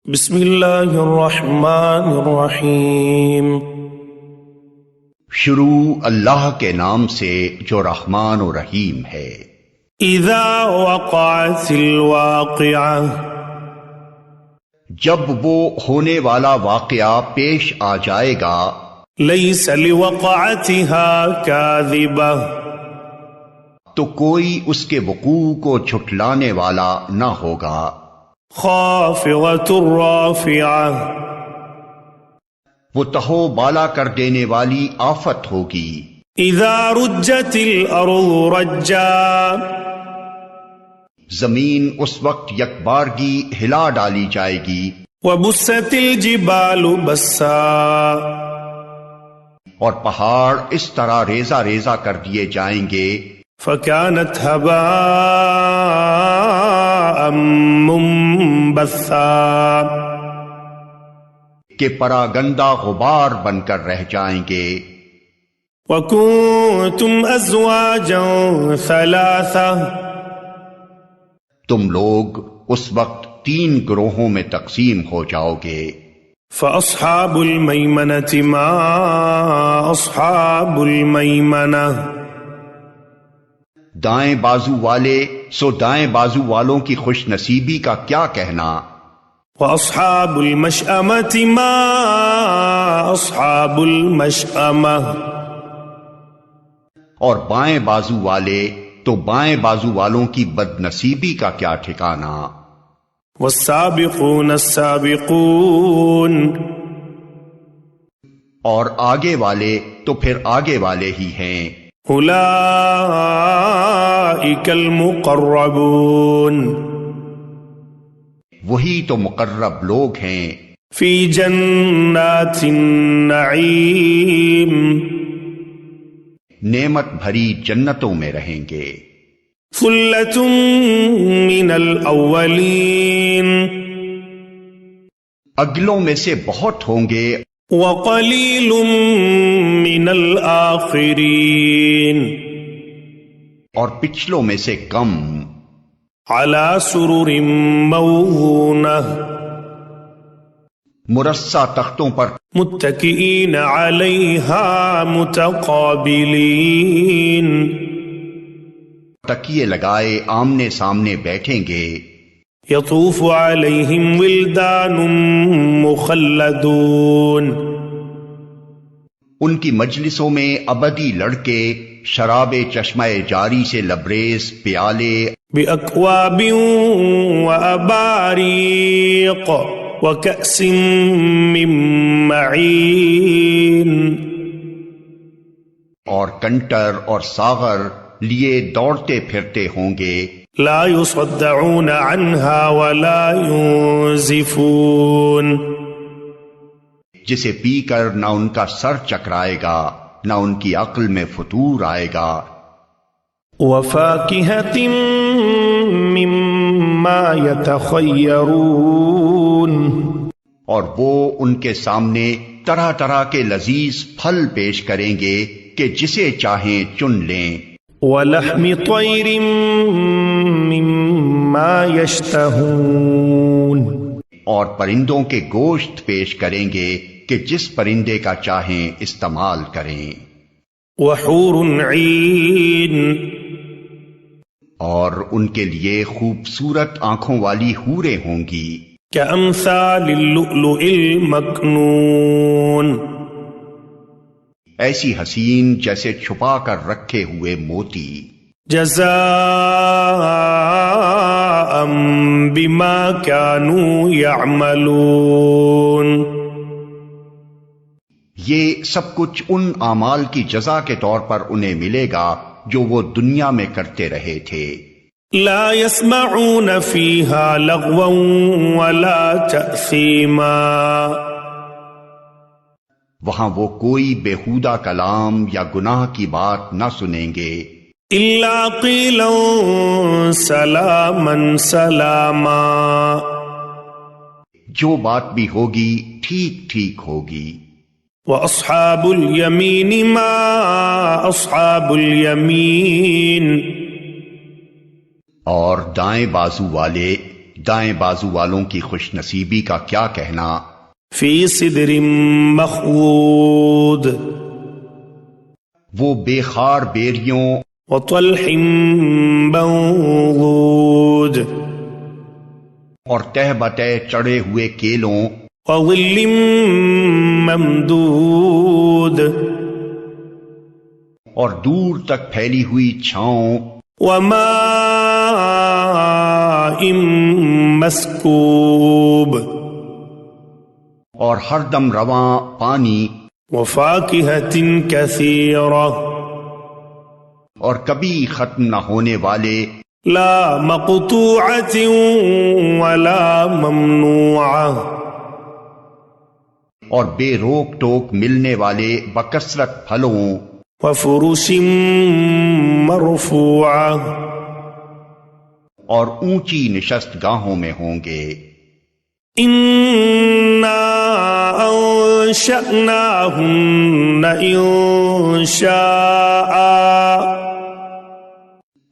بسم اللہ الرحمن الرحیم۔ شروع اللہ کے نام سے جو رحمان و رحیم ہے۔ اذا وقعت الواقعہ، جب وہ ہونے والا واقعہ پیش آ جائے گا۔ لیس لوقعتها کاذبہ، تو کوئی اس کے وقوع کو جھٹلانے والا نہ ہوگا۔ خافضۃ رافعہ، وہ تہو بالا کر دینے والی آفت ہوگی۔ اذا رجت الارض رجا، زمین اس وقت یکبارگی ہلا ڈالی جائے گی۔ وبست الجبال بسا، اور پہاڑ اس طرح ریزہ ریزہ کر دیے جائیں گے۔ فكانت هباء منبثا، کہ پراگندہ غبار بن کر رہ جائیں گے۔ وكنتم ازواجا ثلاثا، تم لوگ اس وقت 3 گروہوں میں تقسیم ہو جاؤ گے۔ فاصحاب المیمنة ما اصحاب المیمنہ، دائیں بازو والے سو دائیں بازو والوں کی خوش نصیبی کا کیا کہنا۔ واصحاب المشأمة ما اصحاب المشأمہ، اور بائیں بازو والے تو بائیں بازو والوں کی بد نصیبی کا کیا ٹھکانہ۔ والسابقون السابقون، اور آگے والے تو پھر آگے والے ہی ہیں۔ اولئک المقربون، وہی تو مقرب لوگ ہیں۔ فی جنات النعیم، نعمت بھری جنتوں میں رہیں گے۔ ثلۃ من الاولین، اگلوں میں سے بہت ہوں گے۔ وقلیل من الآخرین، اور پچھلوں میں سے کم۔ علی سرر موضونہ، مرصع تختوں پر متکئین علیہا متقابلین، تکیے لگائے آمنے سامنے بیٹھیں گے۔ یطوف علیہم ولدان مخلدون، ان کی مجلسوں میں ابدی لڑکے شراب چشمہ جاری سے لبریز پیالے، بأکواب وأباریق وکأس من معین، اور کنٹر اور ساغر لیے دوڑتے پھرتے ہوں گے۔ لا يصدعون عنها ولا ينزفون، جسے پی کر نہ ان کا سر چکرائے گا نہ ان کی عقل میں فتور آئے گا۔ وفاکہۃ مما یتخیرون، اور وہ ان کے سامنے طرح طرح کے لذیذ پھل پیش کریں گے کہ جسے چاہیں چن لیں۔ ولحم طیر مما یشتہون، اور پرندوں کے گوشت پیش کریں گے کہ جس پرندے کا چاہیں استعمال کریں۔ وحور عین، اور ان کے لیے خوبصورت آنکھوں والی حوریں ہوں گی۔ کامثال اللؤلؤ المکنون، ایسی حسین جیسے چھپا کر رکھے ہوئے موتی۔ جزاء بما كانوا يعملون، یہ سب کچھ ان اعمال کی جزا کے طور پر انہیں ملے گا جو وہ دنیا میں کرتے رہے تھے۔ لا يسمعون فيها لغوا ولا تأثیما، وہاں وہ کوئی بےہودہ کلام یا گناہ کی بات نہ سنیں گے۔ الا قیلا سلاما سلاما، جو بات بھی ہوگی ٹھیک ٹھیک ہوگی۔ واصحاب الیمین ما اصحاب الیمین، اور دائیں بازو والے دائیں بازو والوں کی خوش نصیبی کا کیا کہنا؟ فی صدر مخضود وہ بے خار بیریوں وطلح منضود اور تہ بتہ چڑھے ہوئے کیلوں وظل ممدود اور دور تک پھیلی ہوئی چھاؤں وماء مسکوب اور ہر دم رواں پانی وفاکہۃ کثیرہ اور کبھی ختم نہ ہونے والے لا مقطوعۃ ولا ممنوعہ اور بے روک ٹوک ملنے والے بکثرت پھلوں وفرش مرفوعہ اور اونچی نشست گاہوں میں ہوں گے۔ انا انشأناہن انشاء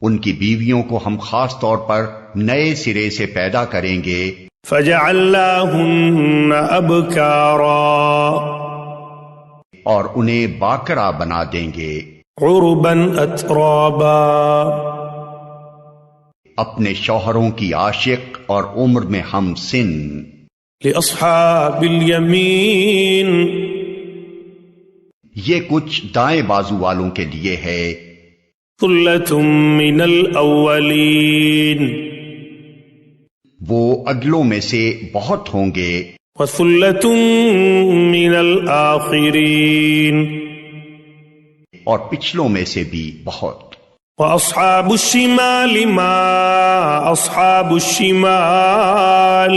ان کی بیویوں کو ہم خاص طور پر نئے سرے سے پیدا کریں گے۔ فجعلناہن ابکارا اور انہیں باکرا بنا دیں گے، عربا اترابا اپنے شوہروں کی عاشق اور عمر میں ہم سن۔ لأصحاب الیمین یہ کچھ دائیں بازو والوں کے لیے ہے۔ ثلۃ من الاولین وہ اگلوں میں سے بہت ہوں گے، وثلۃ من الآخرین اور پچھلوں میں سے بھی بہت۔ وأصحاب الشمال ما أصحاب الشمال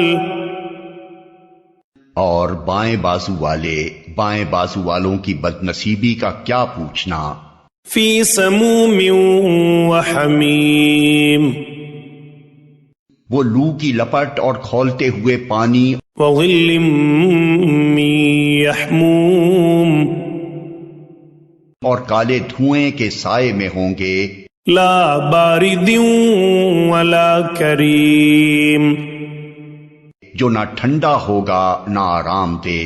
اور بائیں بازو والے بائیں بازو والوں کی بد نصیبی کا کیا پوچھنا؟ فی سموم وحمیم وہ لو کی لپٹ اور کھولتے ہوئے پانی وظل من یحموم اور کالے دھوئیں کے سائے میں ہوں گے، لا بارد ولا کریم جو نہ ٹھنڈا ہوگا نہ آرام دے۔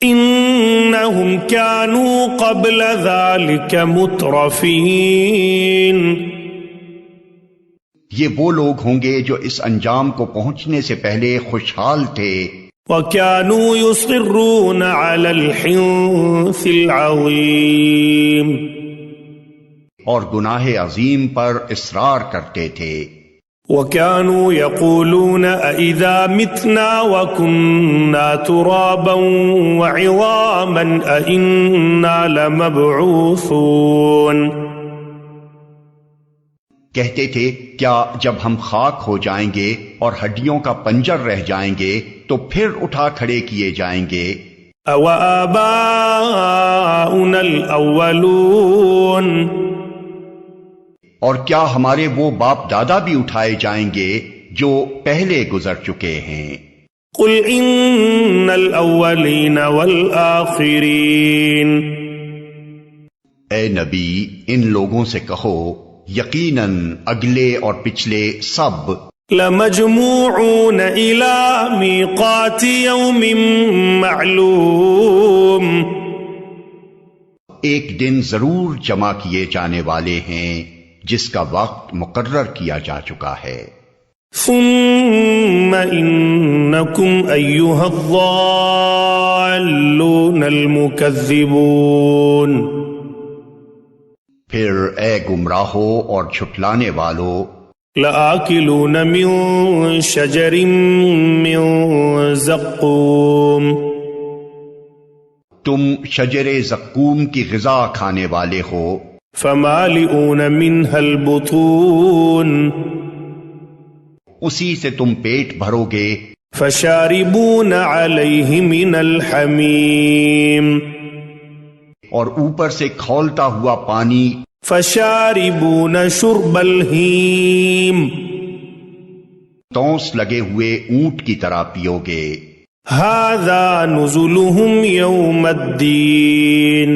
انہم کانوا قبل ذلک مترفین یہ وہ لوگ ہوں گے جو اس انجام کو پہنچنے سے پہلے خوشحال تھے، وَكَانُوا يُصِرُّونَ عَلَى الْحِنثِ الْعَظِيمِ اور گناہ عظیم پر اصرار کرتے تھے۔ وَكَانُوا يَقُولُونَ أَإِذَا مِتْنَا وَكُنَّا تُرَابًا وَعِظَامًا أَإِنَّا لَمَبْعُوثُونَ کہتے تھے کیا جب ہم خاک ہو جائیں گے اور ہڈیوں کا پنجر رہ جائیں گے تو پھر اٹھا کھڑے کیے جائیں گے؟ أَوَآبَاؤُنَا الْأَوَّلُونَ اور کیا ہمارے وہ باپ دادا بھی اٹھائے جائیں گے جو پہلے گزر چکے ہیں؟ قُلْ إِنَّ الْأَوَّلِينَ وَالْآخِرِينَ اے نبی ان لوگوں سے کہو یقیناً اگلے اور پچھلے سب لَمَجْمُوعُونَ إِلَى مِيقَاتِ يَوْمٍ مَّعْلُومٍ ایک دن ضرور جمع کیے جانے والے ہیں جس کا وقت مقرر کیا جا چکا ہے۔ ثُمَّ إِنَّكُمْ أَيُّهَا الضَّالُّونَ الْمُكَذِّبُونَ پھر اے گمراہو اور جھٹلانے والو لَآكِلُونَ مِن شَجَرٍ مِّن زَقُّومٍ تم شجر زقوم کی غذا کھانے والے ہو، فَمَالِئُونَ مِنْهَا الْبُطُونَ اسی سے تم پیٹ بھرو گے، فَشَارِبُونَ عَلَيْهِ مِنَ الْحَمِيمِ اور اوپر سے کھولتا ہوا پانی فَشَارِبُونَ شُرْبَ الْهِيمِ تونس لگے ہوئے اونٹ کی طرح پیو گے۔ هَذَا نُزُلُهُمْ يَوْمَ الدِّينِ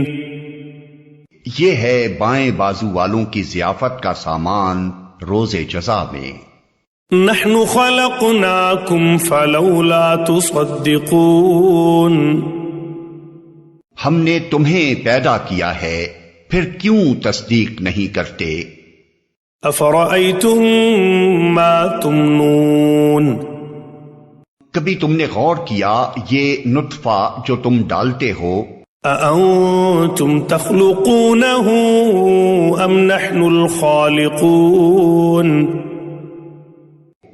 یہ ہے بائیں بازو والوں کی ضیافت کا سامان روز جزا میں۔ نحن خلقناكم فلولا تصدقون ہم نے تمہیں پیدا کیا ہے، پھر کیوں تصدیق نہیں کرتے؟ افرأيتم ما تمنون کبھی تم نے غور کیا یہ نطفہ جو تم ڈالتے ہو، أأنتم تخلقونه أم نحن الخالقون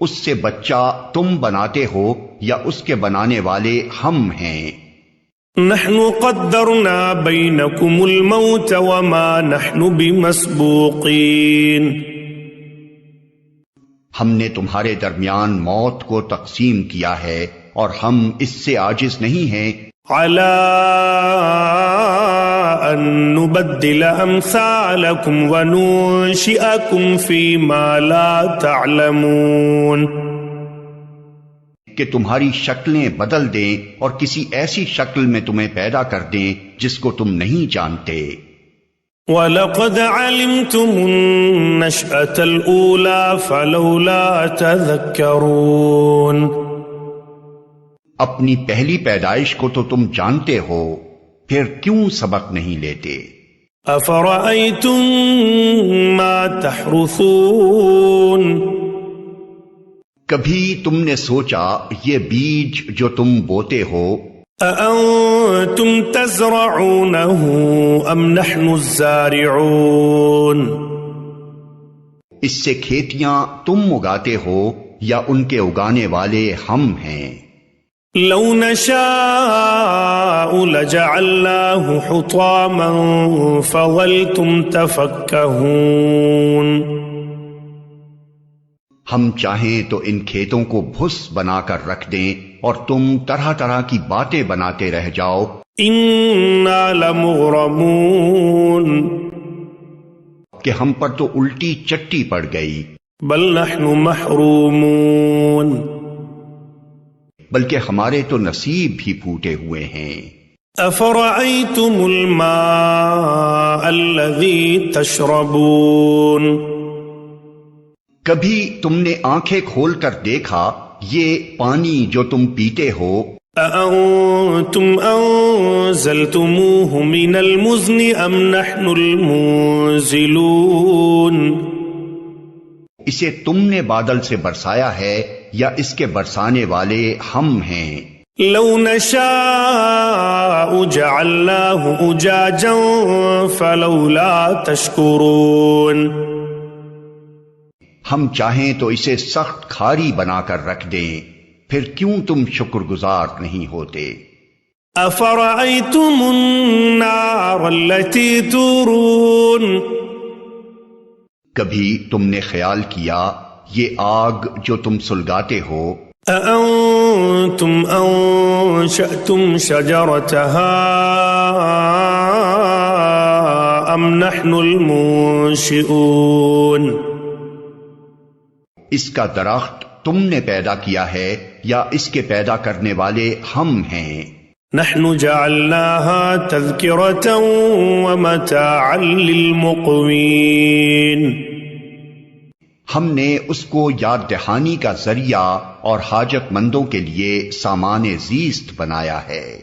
اس سے بچہ تم بناتے ہو یا اس کے بنانے والے ہم ہیں؟ نحن قدرنا بينكم الموت وما نحن بمسبوقين ہم نے تمہارے درمیان موت کو تقسیم کیا ہے اور ہم اس سے عاجز نہیں ہیں على أن نبدل أمثالكم وننشئكم فيما لا تعلمون کہ تمہاری شکلیں بدل دیں اور کسی ایسی شکل میں تمہیں پیدا کر دیں جس کو تم نہیں جانتے۔ وَلَقَدْ عَلِمْتُمُ النَّشْأَةَ الْأُولَى فَلَوْلَا تَذَكَّرُونَ اپنی پہلی پیدائش کو تو تم جانتے ہو، پھر کیوں سبق نہیں لیتے؟ أَفَرَأَيْتُم مَّا تَحْرُثُونَ کبھی تم نے سوچا یہ بیج جو تم بوتے ہو، أَأَنتُمْ تَزْرَعُونَهُ أَمْ نَحْنُ الزَّارِعُونَ اس سے کھیتیاں تم اگاتے ہو یا ان کے اگانے والے ہم ہیں؟ لو نشاء لجعلناه حطاما فظلتم تفكهون ہم چاہیں تو ان کھیتوں کو بھس بنا کر رکھ دیں اور تم طرح طرح کی باتیں بناتے رہ جاؤ۔ انا لمغرمون کہ ہم پر تو الٹی چٹی پڑ گئی۔ بل نحن محرومون بلکہ ہمارے تو نصیب ہی پھوٹے ہوئے ہیں۔ افرأيتم الماء الذي تشربون کبھی تم نے آنکھیں کھول کر دیکھا یہ پانی جو تم پیتے ہو، أأنتم أنزلتموه من المزن أم نحن المنزلون اسے تم نے بادل سے برسایا ہے یا اس کے برسانے والے ہم ہیں؟ لو نشاء جعلناه أجاجا فلولا تشكرون ہم چاہیں تو اسے سخت کھاری بنا کر رکھ دیں، پھر کیوں تم شکر گزار نہیں ہوتے؟ أفرأيتم النار التي تورون کبھی تم نے خیال کیا یہ آگ جو تم سلگاتے ہو، أأنتم أنشأتم شجرتها أم نحن المنشئون اس کا درخت تم نے پیدا کیا ہے یا اس کے پیدا کرنے والے ہم ہیں؟ نحن جعلناها تذكرة ومتاعا للمقوين ہم نے اس کو یاد دہانی کا ذریعہ اور حاجت مندوں کے لیے سامان زیست بنایا ہے۔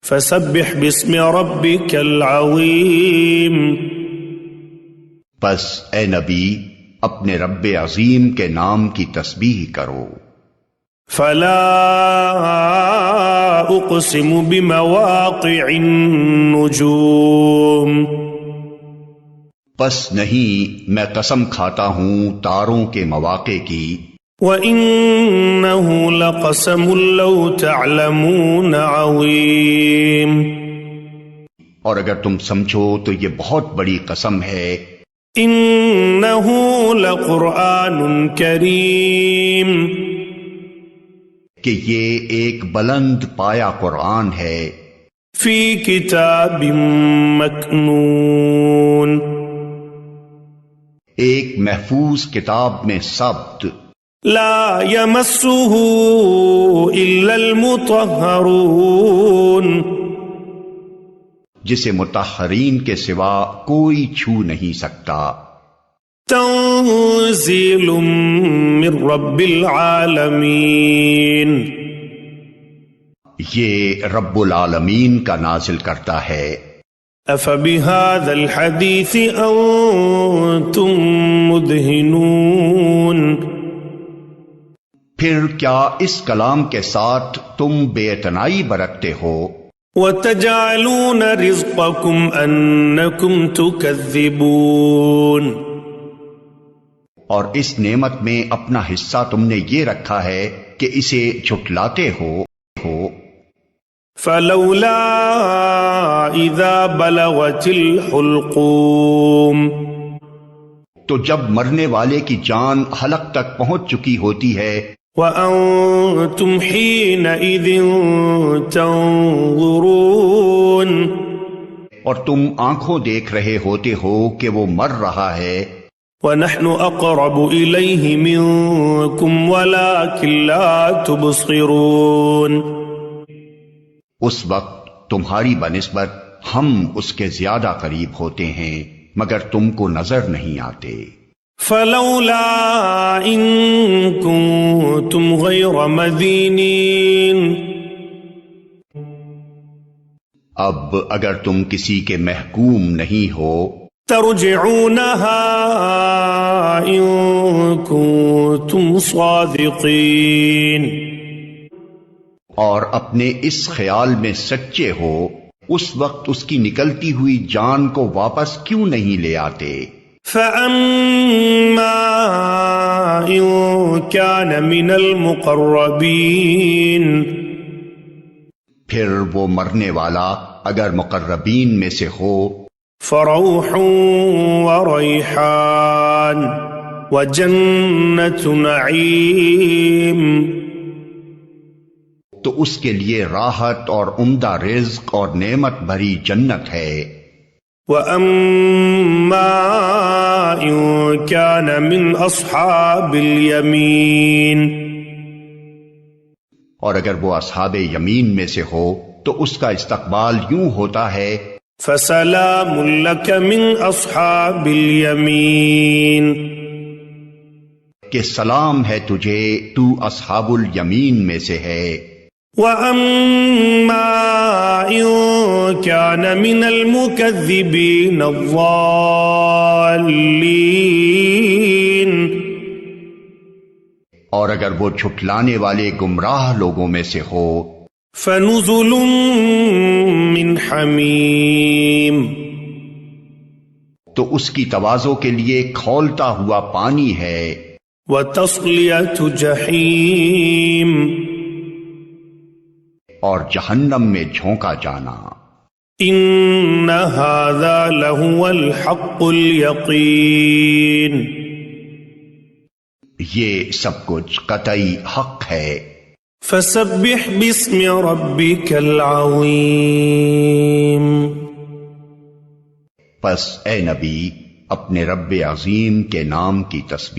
فسبح باسم ربك العظيم بس اے نبی اپنے رب عظیم کے نام کی تسبیح کرو۔ فلا اقسم بمواقع النجوم پس نہیں میں قسم کھاتا ہوں تاروں کے مواقع کی۔ وَإِنَّهُ لَقَسَمٌ لَوْ تَعْلَمُونَ عَظِيمٌ اور اگر تم سمجھو تو یہ بہت بڑی قسم ہے۔ إِنَّهُ لَقُرْآنٌ كَرِيمٌ کہ یہ ایک بلند پایا قرآن ہے، فِي كِتَابٍ مَكْنُونٍ ایک محفوظ کتاب میں ثبت، لا يمسه إلا المطهرون جسے مطہرین کے سوا کوئی چھو نہیں سکتا۔ تنزيل من رب العالمين. یہ رب العالمین کا نازل کرتا ہے. أفبهذا الحديث أنتم مدهنون. پھر کیا اس کلام کے ساتھ تم بے اعتنائی برتتے ہو؟ وتجعلون رزقكم أنكم تكذبون. اور اس نعمت میں اپنا حصہ تم نے یہ رکھا ہے کہ اسے جھٹلاتے ہو. فلولا إذا بلغت الحلقوم. تو جب مرنے والے کی جان حلق تک پہنچ چکی ہوتی ہے وأنتم حينئذ تنظرون. اور تم آنکھوں دیکھ رہے ہوتے ہو کہ وہ مر رہا ہے. ونحن أقرب إليه منكم ولكن لا تبصرون. اس وقت تمہاری بنسبت ہم اس کے زیادہ قریب ہوتے ہیں مگر تم کو نظر نہیں آتے. فلولا إن كنتم غير مدينين. اب اگر تم کسی کے محکوم نہیں ہو ترجعونها إن كنتم صادقين. اور اپنے اس خیال میں سچے ہو اس وقت اس کی نکلتی ہوئی جان کو واپس کیوں نہیں لے آتے؟ فأما إن كان من المقربين. پھر وہ مرنے والا اگر مقربین میں سے ہو فروح وريحان وجنة نعيم. تو اس کے لیے راحت اور عمدہ رزق اور نعمت بھری جنت ہے. وَأَمَّا إِن كَانَ مِنْ أَصْحَابِ الْيَمِينِ. اور اگر وہ اصحاب یمین میں سے ہو تو اس کا استقبال یوں ہوتا ہے فَسَلَامٌ لَكَ مِنْ أَصْحَابِ الْيَمِينِ. کہ سلام ہے تجھے تو اصحاب الیمین میں سے ہے. وَأَمَّا إِن كَانَ مِنَ الْمُكَذِّبِينَ الضَّالِّينَ. اور اگر وہ جھٹلانے والے گمراہ لوگوں میں سے ہو فَنُزُلٌ مِّنْ حَمِيمٍ. تو اس کی توازوں کے لیے کھولتا ہوا پانی ہے. وَتَصْلِيَةُ جَحِيمٍ. اور جہنم میں جھونکا جانا. إِنَّ هَذَا لَهُوَ الْحَقُّ الْيَقِينُ. یہ سب کچھ قطعی حق ہے. فَسَبِّحْ بِاسْمِ رَبِّكَ الْعَظِيمِ. پس اے نبی اپنے رب عظیم کے نام کی تسبیح